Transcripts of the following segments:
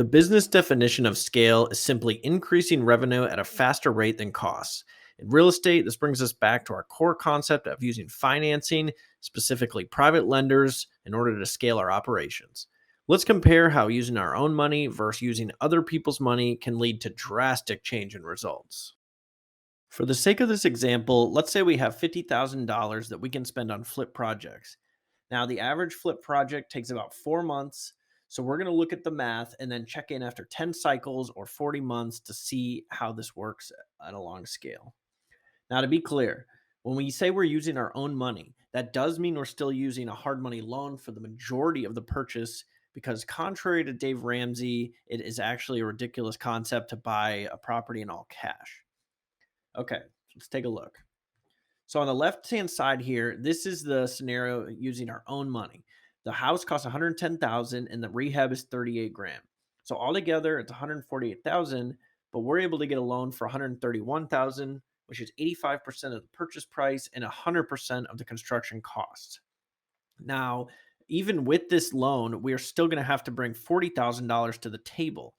The business definition of scale is simply increasing revenue at a faster rate than costs. In real estate, this brings us back to our core concept of using financing, specifically private lenders, in order to scale our operations. Let's compare how using our own money versus using other people's money can lead to drastic change in results. For the sake of this example, let's say we have $50,000 that we can spend on flip projects. Now, the average flip project takes about 4 months. So we're going to look at the math and then check in after 10 cycles or 40 months to see how this works at a long scale. Now, to be clear, when we say we're using our own money, that does mean we're still using a hard money loan for the majority of the purchase because, contrary to Dave Ramsey, it is actually a ridiculous concept to buy a property in all cash. Okay, let's take a look. So on the left-hand side here, this is the scenario using our own money. The house costs 110,000 and the rehab is 38 grand. So altogether it's 148,000, but we're able to get a loan for 131,000, which is 85% of the purchase price and 100% of the construction costs. Now, even with this loan, we are still going to have to bring $40,000 to the table.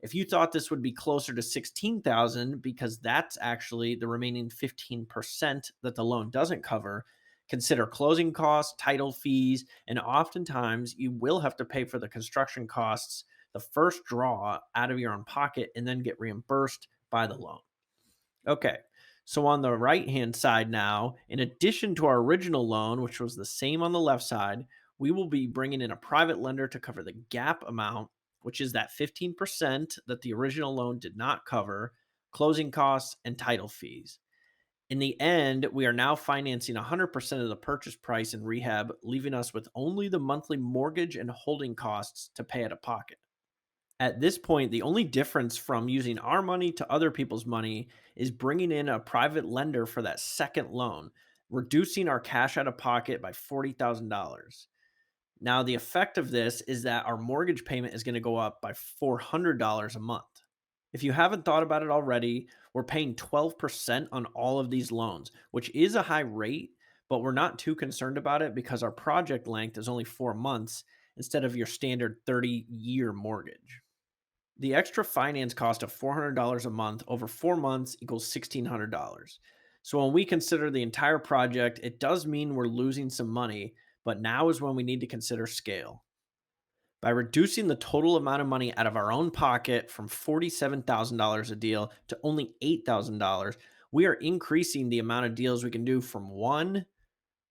If you thought this would be closer to 16,000 because that's actually the remaining 15% that the loan doesn't cover, consider closing costs, title fees, and oftentimes you will have to pay for the construction costs the first draw out of your own pocket and then get reimbursed by the loan. Okay. So on the right-hand side now, in addition to our original loan, which was the same on the left side, we will be bringing in a private lender to cover the gap amount, which is that 15% that the original loan did not cover, closing costs, and title fees. In the end, we are now financing 100% of the purchase price in rehab, leaving us with only the monthly mortgage and holding costs to pay out of pocket. At this point, the only difference from using our money to other people's money is bringing in a private lender for that second loan, reducing our cash out of pocket by $40,000. Now, the effect of this is that our mortgage payment is going to go up by $400 a month. If you haven't thought about it already, we're paying 12% on all of these loans, which is a high rate, but we're not too concerned about it because our project length is only 4 months instead of your standard 30-year mortgage. The extra finance cost of $400 a month over 4 months equals $1,600. So when we consider the entire project, it does mean we're losing some money, but now is when we need to consider scale. By reducing the total amount of money out of our own pocket from $47,000 a deal to only $8,000, we are increasing the amount of deals we can do from 1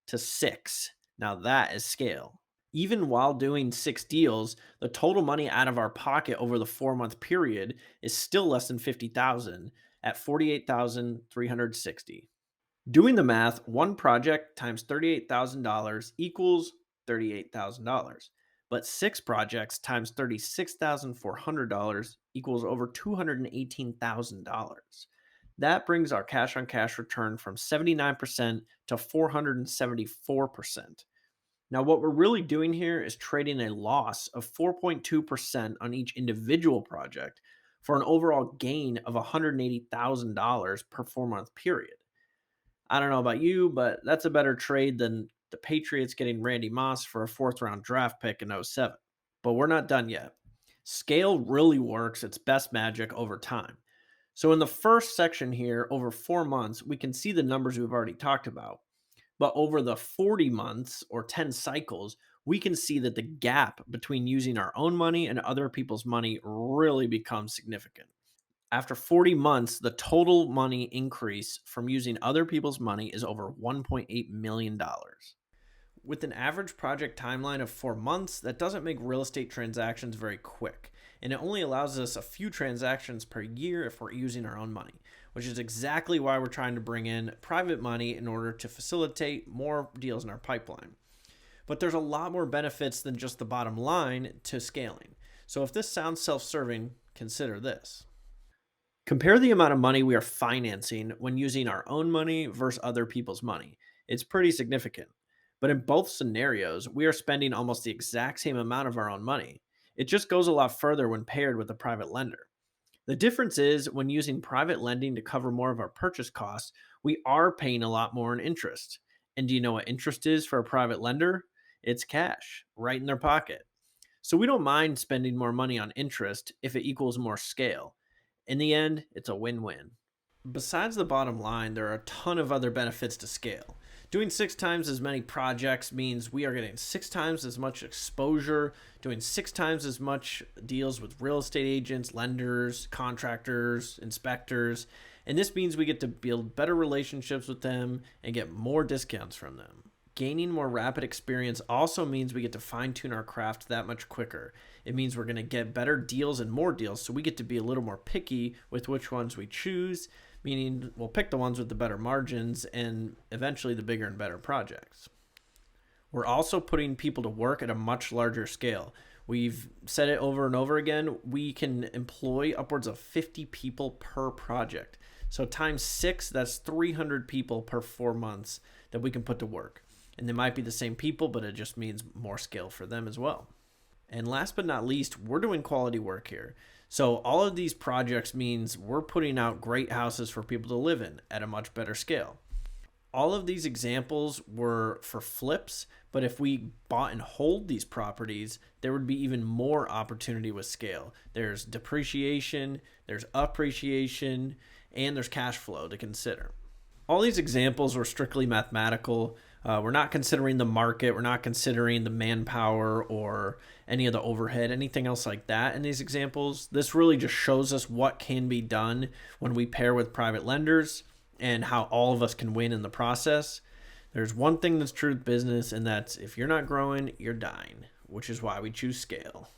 to 6. Now that is scale. Even while doing 6 deals, the total money out of our pocket over the 4 month period is still less than 50,000 at 48,360. Doing the math, one project times $38,000 equals $38,000. But 6 projects times $36,400 equals over $218,000. That brings our cash on cash return from 79% to 474%. Now, what we're really doing here is trading a loss of 4.2% on each individual project for an overall gain of $180,000 per 4 month period. I don't know about you, but that's a better trade than the Patriots getting Randy Moss for a fourth round draft pick in '07. But we're not done yet. Scale really works its best magic over time. So in the first section here, over 4 months, we can see the numbers we've already talked about. But over the 40 months or 10 cycles, we can see that the gap between using our own money and other people's money really becomes significant. After 40 months, the total money increase from using other people's money is over $1.8 million. With an average project timeline of 4 months, that doesn't make real estate transactions very quick, and it only allows us a few transactions per year if we're using our own money, which is exactly why we're trying to bring in private money in order to facilitate more deals in our pipeline. But there's a lot more benefits than just the bottom line to scaling. So if this sounds self-serving, consider this. Compare the amount of money we are financing when using our own money versus other people's money. It's pretty significant. But in both scenarios, we are spending almost the exact same amount of our own money. It just goes a lot further when paired with a private lender. The difference is when using private lending to cover more of our purchase costs, we are paying a lot more in interest. And do you know what interest is for a private lender? It's cash right in their pocket. So we don't mind spending more money on interest if it equals more scale. In the end, it's a win win. Besides the bottom line, there are a ton of other benefits to scale. Doing 6 times as many projects means we are getting 6 times as much exposure, doing 6 times as much deals with real estate agents, lenders, contractors, inspectors, and this means we get to build better relationships with them and get more discounts from them. Gaining more rapid experience also means we get to fine tune our craft that much quicker. It means we're going to get better deals and more deals, so we get to be a little more picky with which ones we choose, meaning we'll pick the ones with the better margins and eventually the bigger and better projects. We're also putting people to work at a much larger scale. We've said it over and over again. We can employ upwards of 50 people per project. So times 6, that's 300 people per 4 months that we can put to work. And they might be the same people, but it just means more scale for them as well. And last but not least, we're doing quality work here. So all of these projects means we're putting out great houses for people to live in at a much better scale. All of these examples were for flips, but if we bought and hold these properties, there would be even more opportunity with scale. There's depreciation, there's appreciation, and there's cash flow to consider. All these examples were strictly mathematical. We're not considering the market. We're not considering the manpower or any of the overhead, anything else like that in these examples. This really just shows us what can be done when we pair with private lenders and how all of us can win in the process. There's one thing that's true with business, and that's if you're not growing, you're dying, which is why we choose scale.